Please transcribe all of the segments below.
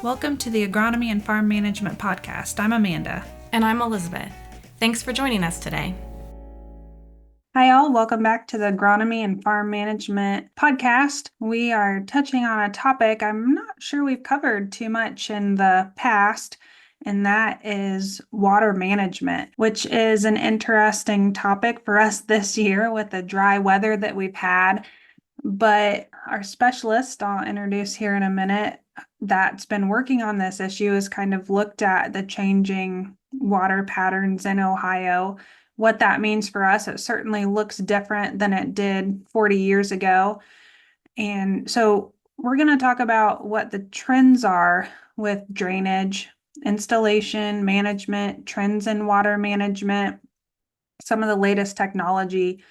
Welcome to the Agronomy and Farm Management Podcast. I'm Amanda. And I'm Elizabeth. Thanks for joining us today. Hi, all. Welcome back to the Agronomy and Farm Management Podcast. We are touching on a topic I'm not sure we've covered too much in the past, and that is water management, which is an interesting topic for us this year with the dry weather that we've had. But our specialist, I'll introduce here in a minute, that's been working on this issue has kind of looked at the changing water patterns in Ohio, what that means for us. It certainly looks different than it did 40 years ago. And so we're going to talk about what the trends are with drainage, installation, management, trends in water management, some of the latest technology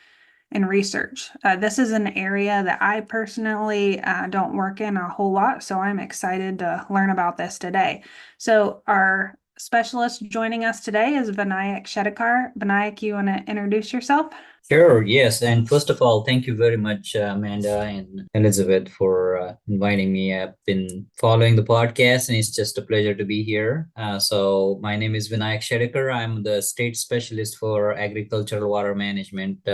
and research. This is an area that I personally don't work in a whole lot, so I'm excited to learn about this today. So our specialist joining us today is Vinayak Shedekar. Vinayak, you want to introduce yourself? Sure, yes. And first of all, thank you very much, Amanda and Elizabeth, for inviting me. I've been following the podcast, and it's just a pleasure to be here. So my name is Vinayak Shedekar. I'm the state specialist for agricultural water management.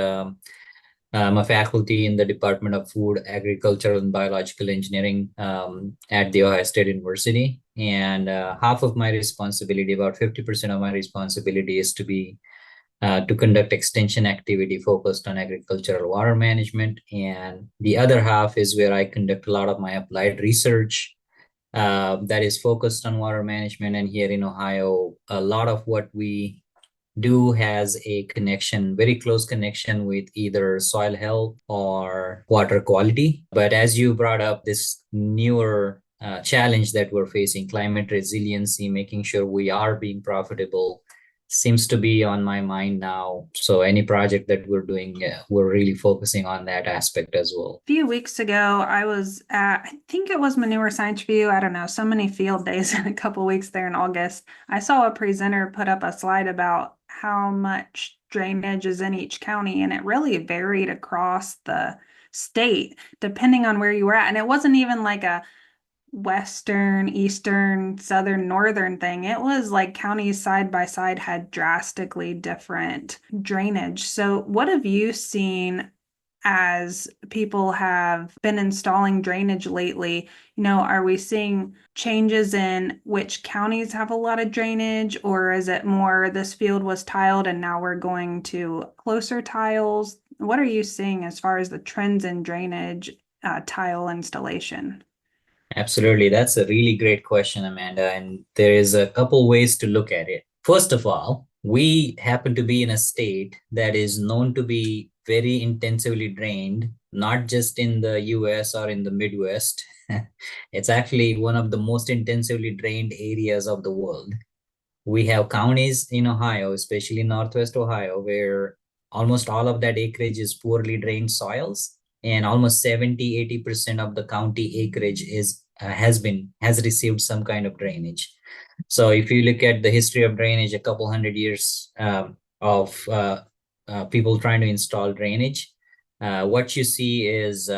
I'm a faculty in the Department of Food, Agricultural, and Biological Engineering at The Ohio State University. And half of my responsibility, about 50% of my responsibility, is to conduct extension activity focused on agricultural water management. And the other half is where I conduct a lot of my applied research that is focused on water management. And here in Ohio, a lot of what we do has a connection, very close connection with either soil health or water quality. But as you brought up, this newer challenge that we're facing, climate resiliency, making sure we are being profitable, seems to be on my mind now. So any project that we're doing, we're really focusing on that aspect as well. A few weeks ago, I was at, I think it was Manure Science Review. I don't know, so many field days in a couple weeks there in August. I saw a presenter put up a slide about how much drainage is in each county, and it really varied across the state depending on where you were at. And it wasn't even like a western, eastern, southern, northern thing. It was like counties side by side had drastically different drainage. So what have you seen as people have been installing drainage lately? Are we seeing changes in which counties have a lot of drainage, or is it more this field was tiled and now we're going to closer tiles? What are you seeing as far as the trends in drainage tile installation? Absolutely. That's a really great question, Amanda. And there is a couple ways to look at it. First of all, we happen to be in a state that is known to be very intensively drained, not just in the US or in the Midwest. It's actually one of the most intensively drained areas of the world. We have counties in Ohio, especially Northwest Ohio, where almost all of that acreage is poorly drained soils, and almost 70-80% of the county acreage has received some kind of drainage. So if you look at the history of drainage, a couple hundred years of people trying to install drainage, what you see is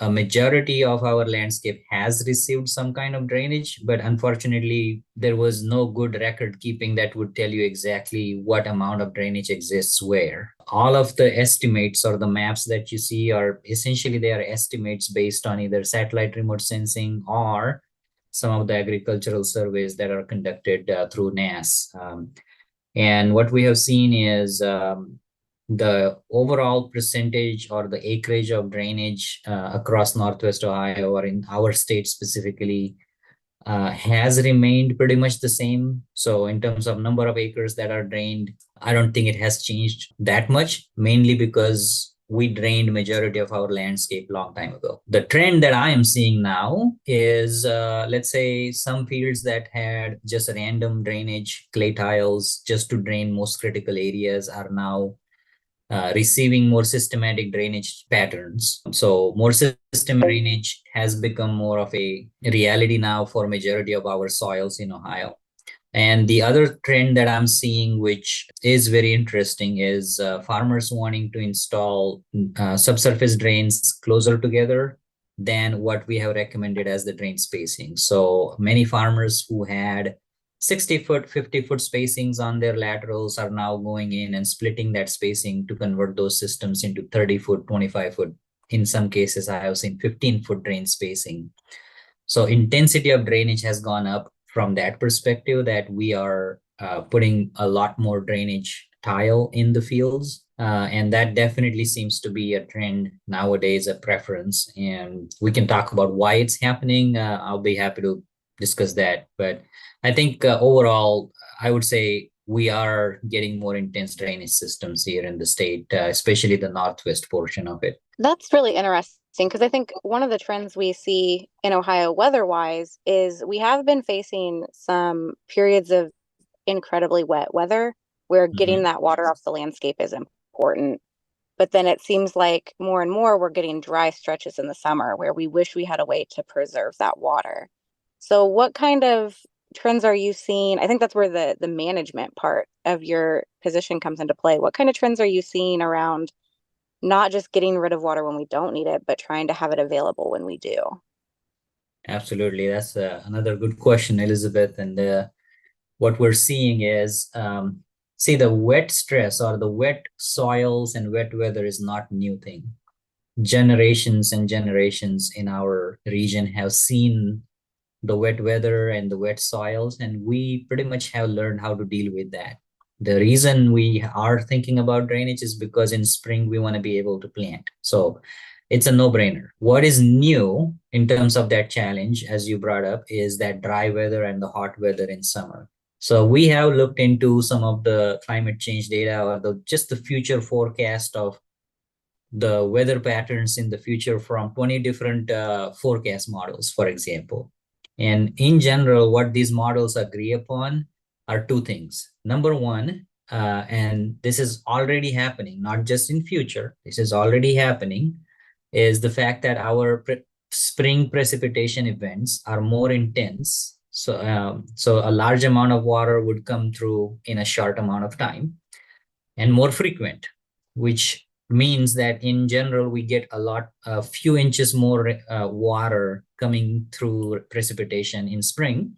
a majority of our landscape has received some kind of drainage, but unfortunately, there was no good record keeping that would tell you exactly what amount of drainage exists where. All of the estimates or the maps that you see are essentially, they are estimates based on either satellite remote sensing or some of the agricultural surveys that are conducted through NAS. And what we have seen is the overall percentage or the acreage of drainage across Northwest Ohio or in our state specifically has remained pretty much the same. So in terms of number of acres that are drained, I don't think it has changed that much, mainly because we drained majority of our landscape a long time ago. The trend that I am seeing now is, let's say, some fields that had just random drainage, clay tiles, just to drain most critical areas are now receiving more systematic drainage patterns. So more systematic drainage has become more of a reality now for majority of our soils in Ohio. And the other trend that I'm seeing, which is very interesting, is farmers wanting to install subsurface drains closer together than what we have recommended as the drain spacing. So many farmers who had 60-foot, 50-foot spacings on their laterals are now going in and splitting that spacing to convert those systems into 30-foot, 25-foot. In some cases, I have seen 15-foot drain spacing. So intensity of drainage has gone up from that perspective, that we are putting a lot more drainage tile in the fields. And that definitely seems to be a trend nowadays, a preference. And we can talk about why it's happening. I'll be happy to discuss that. But I think overall, I would say we are getting more intense drainage systems here in the state, especially the northwest portion of it. That's really interesting because I think one of the trends we see in Ohio weather-wise is we have been facing some periods of incredibly wet weather where getting Mhm. that water off the landscape is important. But then it seems like more and more we're getting dry stretches in the summer where we wish we had a way to preserve that water. So what kind of trends are you seeing? I think that's where the management part of your position comes into play. What kind of trends are you seeing around not just getting rid of water when we don't need it, but trying to have it available when we do? Absolutely. That's another good question, Elizabeth. And what we're seeing is, see, the wet stress or the wet soils and wet weather is not new thing. Generations and generations in our region have seen the wet weather and the wet soils, and we pretty much have learned how to deal with that. The reason we are thinking about drainage is because in spring we want to be able to plant. So it's a no-brainer. What is new in terms of that challenge, as you brought up, is that dry weather and the hot weather in summer. So we have looked into some of the climate change data, or just the future forecast of the weather patterns in the future from 20 different forecast models, for example. And in general, what these models agree upon are two things. Number one, and this is already happening, not just in future, this is already happening, is the fact that our spring precipitation events are more intense. So a large amount of water would come through in a short amount of time and more frequent, which means that in general we get a few inches more water coming through precipitation in spring,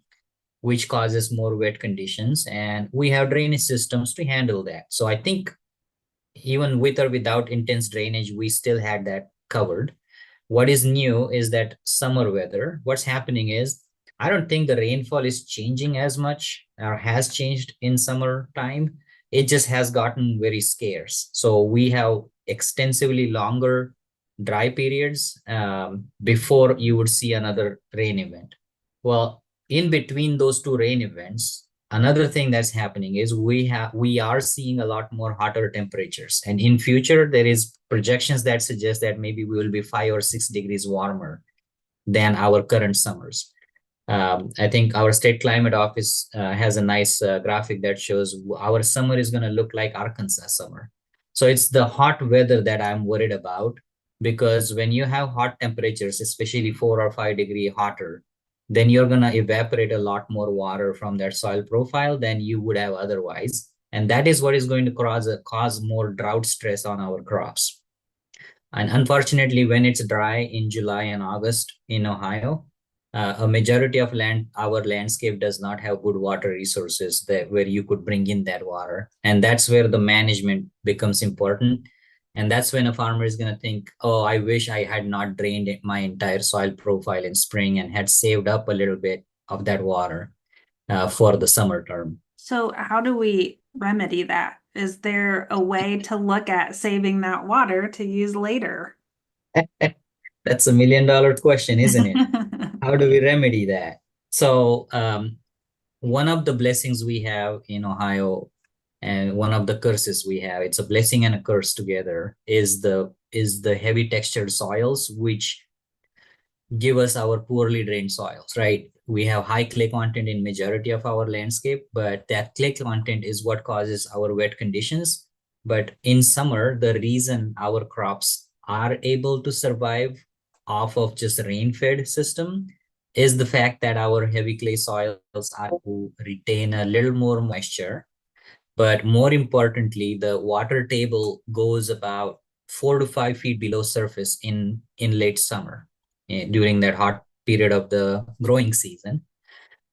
which causes more wet conditions, and we have drainage systems to handle that. So I think even with or without intense drainage, we still had that covered. What is new is that summer weather. What's happening is, I don't think the rainfall is changing as much or has changed in summertime. It just has gotten very scarce. So we have extensively longer dry periods before you would see another rain event. Well, in between those two rain events, another thing that's happening is we are seeing a lot more hotter temperatures, and in future there is projections that suggest that maybe we will be 5 or 6 degrees warmer than our current summers. I think our state climate office has a nice graphic that shows our summer is going to look like Arkansas summer. So it's the hot weather that I'm worried about, because when you have hot temperatures, especially 4 or 5 degree hotter, then you're going to evaporate a lot more water from that soil profile than you would have otherwise. And that is what is going to cause more drought stress on our crops. And unfortunately, when it's dry in July and August in Ohio, a majority of our landscape does not have good water resources where you could bring in that water. And that's where the management becomes important. And that's when a farmer is going to think, oh, I wish I had not drained my entire soil profile in spring and had saved up a little bit of that water for the summer term. So how do we remedy that? Is there a way to look at saving that water to use later? That's $1 million question, isn't it? How do we remedy that? So one of the blessings we have in Ohio, and one of the curses we have, it's a blessing and a curse together, is the heavy textured soils, which give us our poorly drained soils, right? We have high clay content in majority of our landscape, but that clay content is what causes our wet conditions. But in summer, the reason our crops are able to survive off of just rain-fed system is the fact that our heavy clay soils are to retain a little more moisture. But more importantly, the water table goes about 4 to 5 feet below surface in late summer. during that hot period of the growing season.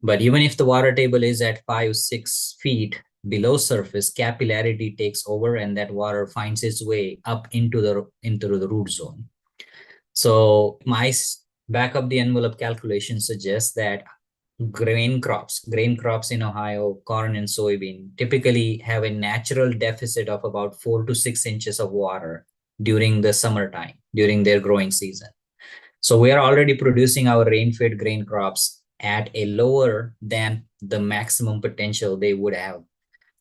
But even if the water table is at 5-6 feet below surface, capillarity takes over and that water finds its way up into the root zone. So my back of the envelope calculation suggests that grain crops in Ohio, corn and soybean, typically have a natural deficit of about 4 to 6 inches of water during the summertime, during their growing season. So we are already producing our rain-fed grain crops at a lower than the maximum potential they would have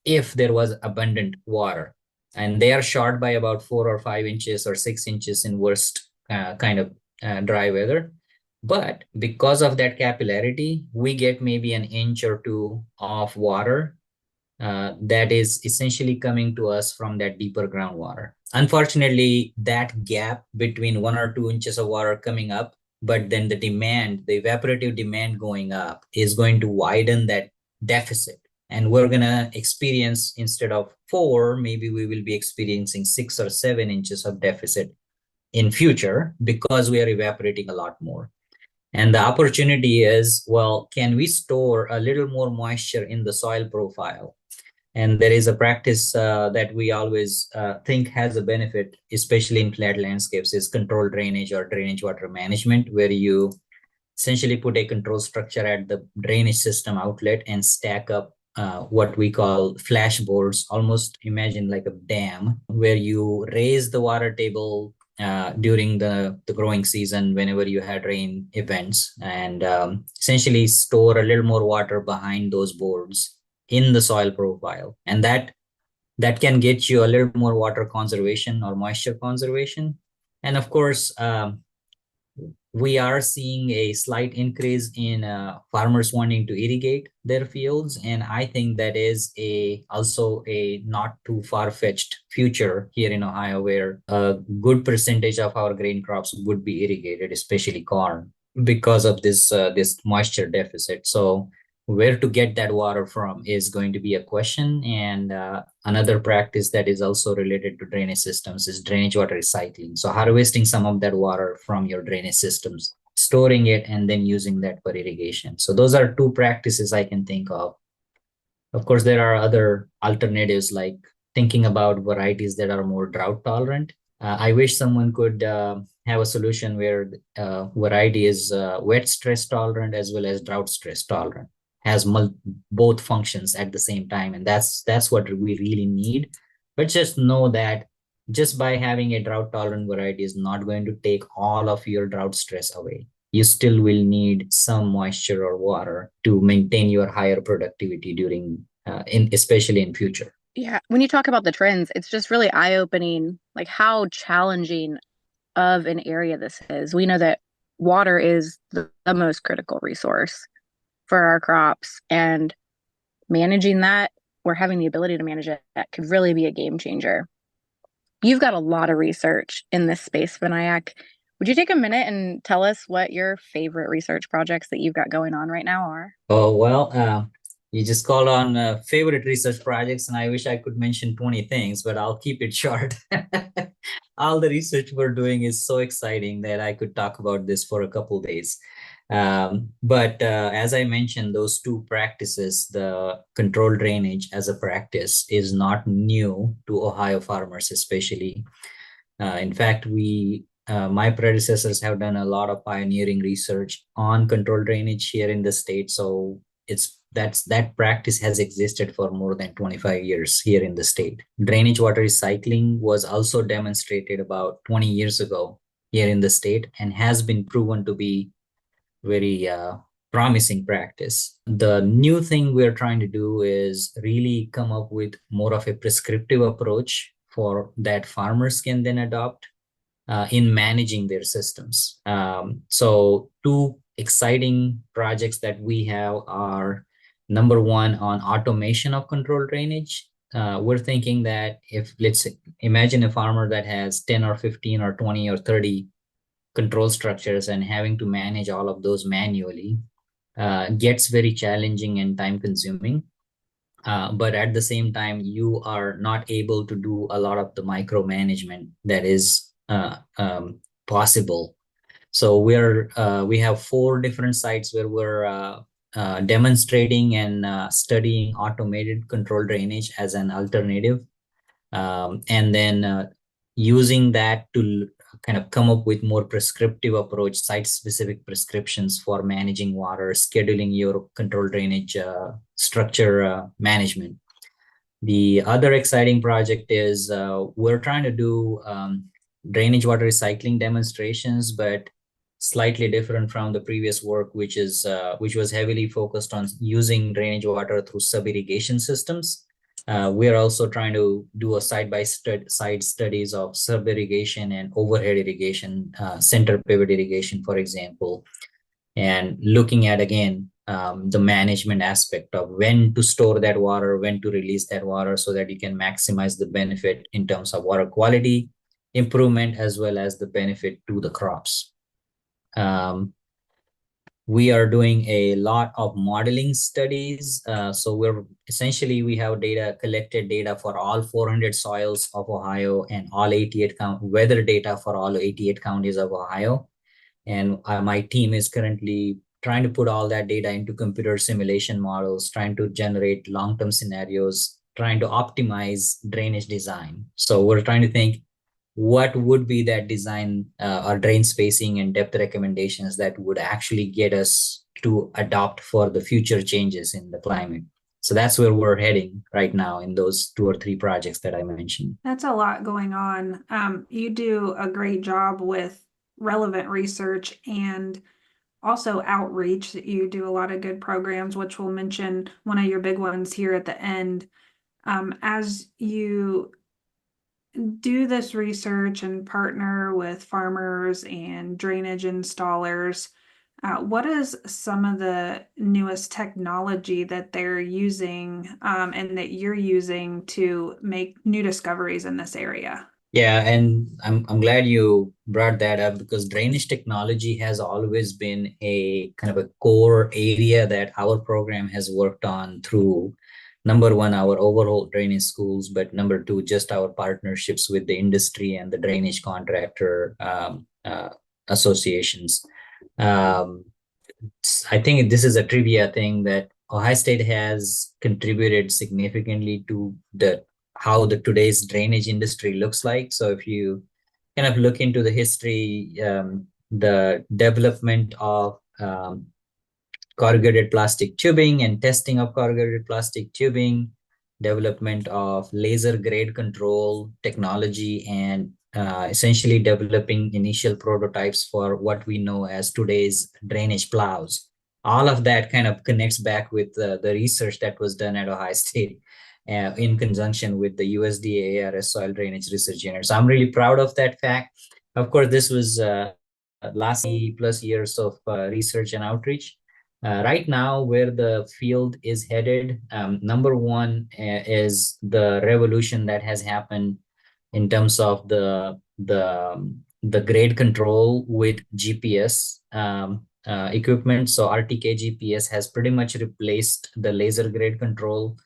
if there was abundant water. And they are short by about 4 or 5 inches or 6 inches in worst kind of dry weather. But because of that capillarity, we get maybe an inch or two of water that is essentially coming to us from that deeper groundwater. Unfortunately, that gap between 1 or 2 inches of water coming up, but then the evaporative demand going up is going to widen that deficit. And we're going to experience, instead of 4, maybe we will be experiencing 6 or 7 inches of deficit in future because we are evaporating a lot more. And the opportunity is, well, can we store a little more moisture in the soil profile? And there is a practice that we always think has a benefit, especially in flat landscapes, is controlled drainage or drainage water management, where you essentially put a control structure at the drainage system outlet and stack up what we call flashboards. Almost imagine like a dam, where you raise the water table during the growing season whenever you had rain events, and essentially store a little more water behind those boards in the soil profile. And that can get you a little more water conservation or moisture conservation. And of course, we are seeing a slight increase in farmers wanting to irrigate their fields, and I think that is also a not too far-fetched future here in Ohio, where a good percentage of our grain crops would be irrigated, especially corn, because of this moisture deficit. So where to get that water from is going to be a question. And another practice that is also related to drainage systems is drainage water recycling. So harvesting some of that water from your drainage systems, storing it, and then using that for irrigation. So those are two practices I can think of. Of course, there are other alternatives, like thinking about varieties that are more drought tolerant. I wish someone could have a solution where variety is wet stress tolerant as well as drought stress tolerant, has both functions at the same time. And that's what we really need. But just know that just by having a drought tolerant variety is not going to take all of your drought stress away. You still will need some moisture or water to maintain your higher productivity during especially in future. Yeah, when you talk about the trends, it's just really eye-opening, like how challenging of an area this is. We know that water is the most critical resource for our crops, and managing that, or having the ability to manage it, that could really be a game changer. You've got a lot of research in this space, Vinayak. Would you take a minute and tell us what your favorite research projects that you've got going on right now are? Oh, well, you just called on favorite research projects, and I wish I could mention 20 things, but I'll keep it short. All the research we're doing is so exciting that I could talk about this for a couple days. But as I mentioned, those two practices, the controlled drainage as a practice, is not new to Ohio farmers, especially. In fact, my predecessors have done a lot of pioneering research on controlled drainage here in the state. So that practice has existed for more than 25 years here in the state. Drainage water recycling was also demonstrated about 20 years ago here in the state and has been proven to be very promising practice. The new thing we're trying to do is really come up with more of a prescriptive approach for that farmers can then adopt in managing their systems. So two exciting projects that we have are, number one, on automation of controlled drainage. We're thinking that if, let's imagine a farmer that has 10 or 15 or 20 or 30 control structures and having to manage all of those manually gets very challenging and time consuming. But at the same time, you are not able to do a lot of the micromanagement that is possible. So we have 4 different sites where we're demonstrating and studying automated control drainage as an alternative, and then using that to kind of come up with more prescriptive approach, site-specific prescriptions for managing water, scheduling your control drainage structure management. The other exciting project is we're trying to do drainage water recycling demonstrations, but slightly different from the previous work, which was heavily focused on using drainage water through sub-irrigation systems. We are also trying to do a side studies of sub-irrigation and overhead irrigation, center pivot irrigation, for example, and looking at, again, the management aspect of when to store that water, when to release that water, so that you can maximize the benefit in terms of water quality improvement as well as the benefit to the crops. We are doing a lot of modeling studies. So we have collected data for all 400 soils of Ohio and all 88 weather data for all 88 counties of Ohio. And my team is currently trying to put all that data into computer simulation models, trying to generate long-term scenarios, trying to optimize drainage design. So we're trying to think what would be that design or drain spacing and depth recommendations that would actually get us to adopt for the future changes in the climate. So that's where we're heading right now in those 2 or 3 projects that I mentioned. That's a lot going on. You do a great job with relevant research and also outreach. You do a lot of good programs, which we'll mention one of your big ones here at the end. As you do this research and partner with farmers and drainage installers, what is some of the newest technology that they're using and that you're using to make new discoveries in this area? Yeah, and I'm glad you brought that up, because drainage technology has always been a kind of a core area that our program has worked on through, number one, our overall drainage schools, but number two, just our partnerships with the industry and the drainage contractor associations. I think this is a trivia thing that Ohio State has contributed significantly to how the today's drainage industry looks like. So if you kind of look into the history, the development of corrugated plastic tubing and testing of corrugated plastic tubing, development of laser grade control technology, and essentially developing initial prototypes for what we know as today's drainage plows. All of that kind of connects back with the research that was done at Ohio State in conjunction with the USDA ARS Soil Drainage Research Unit. So I'm really proud of that fact. Of course, this was last plus years of research and outreach. Right now, where the field is headed, number one is the revolution that has happened in terms of the grade control with GPS equipment. So RTK GPS has pretty much replaced the laser grade control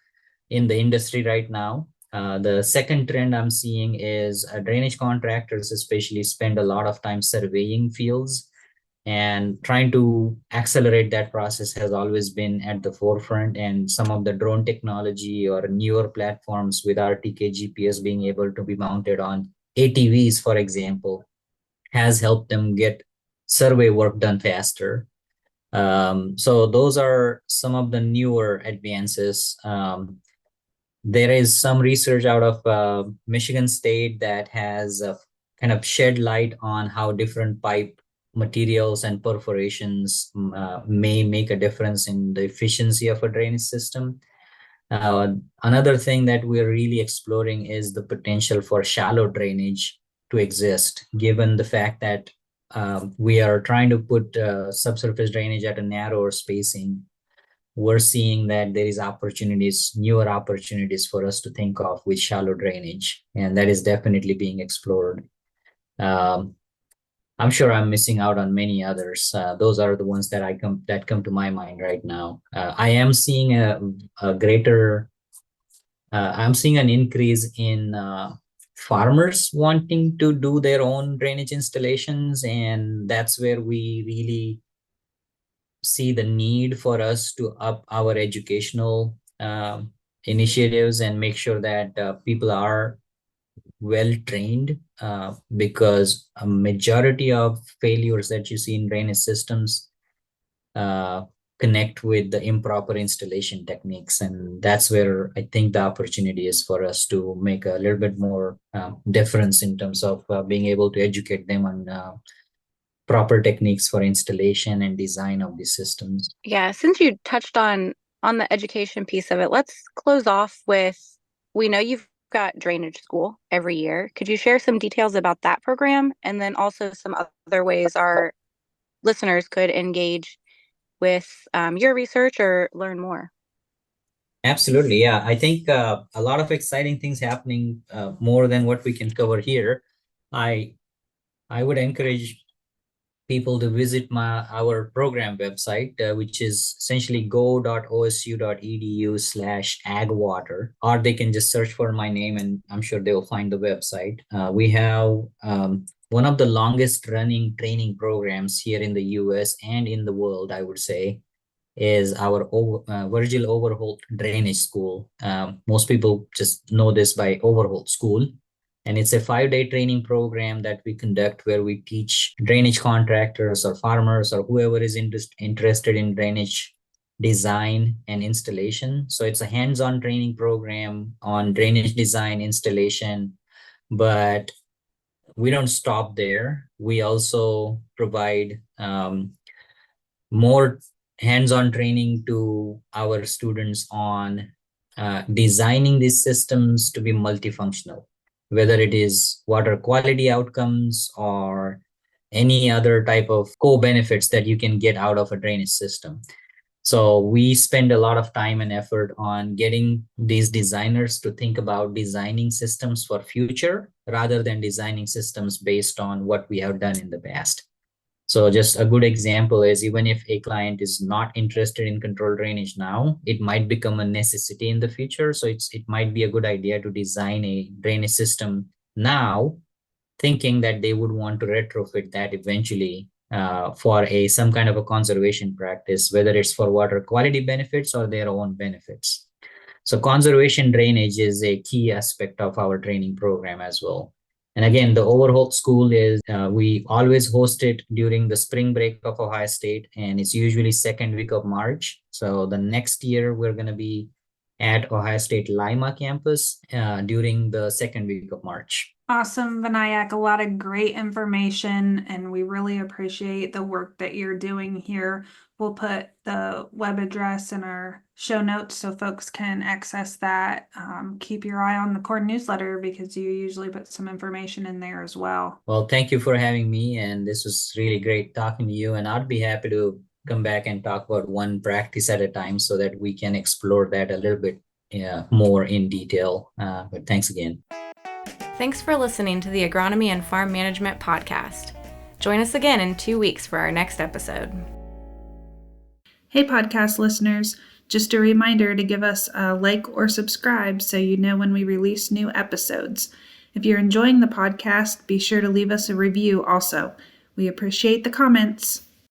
in the industry right now. The second trend I'm seeing is drainage contractors especially spend a lot of time surveying fields, and trying to accelerate that process has always been at the forefront. And some of the drone technology or newer platforms with RTK GPS being able to be mounted on ATVs, for example, has helped them get survey work done faster. So those are some of the newer advances. There is some research out of Michigan State that has kind of shed light on how different pipe materials and perforations may make a difference in the efficiency of a drainage system. Another thing that we're really exploring is the potential for shallow drainage to exist, given the fact that we are trying to put subsurface drainage at a narrower spacing. We're seeing that there is newer opportunities for us to think of with shallow drainage, and that is definitely being explored. I'm sure I'm missing out on many others. Those are the ones that come to my mind right now. I am seeing I'm seeing an increase in farmers wanting to do their own drainage installations, and that's where we really see the need for us to up our educational initiatives and make sure that people are well trained, because a majority of failures that you see in drainage systems uh, connect with the improper installation techniques. And that's where I think the opportunity is for us to make a little bit more difference in terms of being able to educate them on proper techniques for installation and design of these systems. Yeah, since you touched on the education piece of it, let's close off with, we know you've got drainage school every year. Could you share some details about that program and then also some other ways our listeners could engage with your research or learn more? Absolutely. Yeah. I think a lot of exciting things happening, more than what we can cover here. I I would encourage people to visit our program website, which is essentially go.osu.edu/agwater, or they can just search for my name and I'm sure they will find the website. We have one of the longest running training programs here in the US and in the world, I would say, is our Virgil Overholt Drainage School. Most people just know this by Overholt School. And it's a 5-day training program that we conduct where we teach drainage contractors or farmers or whoever is interested in drainage design and installation. So it's a hands-on training program on drainage design, installation, but we don't stop there. We also provide more hands-on training to our students on designing these systems to be multifunctional, whether it is water quality outcomes or any other type of co-benefits that you can get out of a drainage system. So we spend a lot of time and effort on getting these designers to think about designing systems for future rather than designing systems based on what we have done in the past. So just a good example is, even if a client is not interested in controlled drainage now, it might become a necessity in the future. So it might be a good idea to design a drainage system now, thinking that they would want to retrofit that eventually for some kind of a conservation practice, whether it's for water quality benefits or their own benefits. So conservation drainage is a key aspect of our training program as well. And again, the Overholt School is, we always host it during the spring break of Ohio State, and it's usually second week of March. So the next year, we're going to be at Ohio State Lima campus during the second week of March. Awesome, Vinayak. A lot of great information, and we really appreciate the work that you're doing here. We'll put the web address in our show notes so folks can access that. Keep your eye on the core newsletter because you usually put some information in there as well. Well, thank you for having me, and this was really great talking to you. And I'd be happy to come back and talk about one practice at a time so that we can explore that a little bit more in detail. But thanks again. Thanks for listening to the Agronomy and Farm Management Podcast. Join us again in 2 weeks for our next episode. Hey, podcast listeners. Just a reminder to give us a like or subscribe so you know when we release new episodes. If you're enjoying the podcast, be sure to leave us a review also. We appreciate the comments.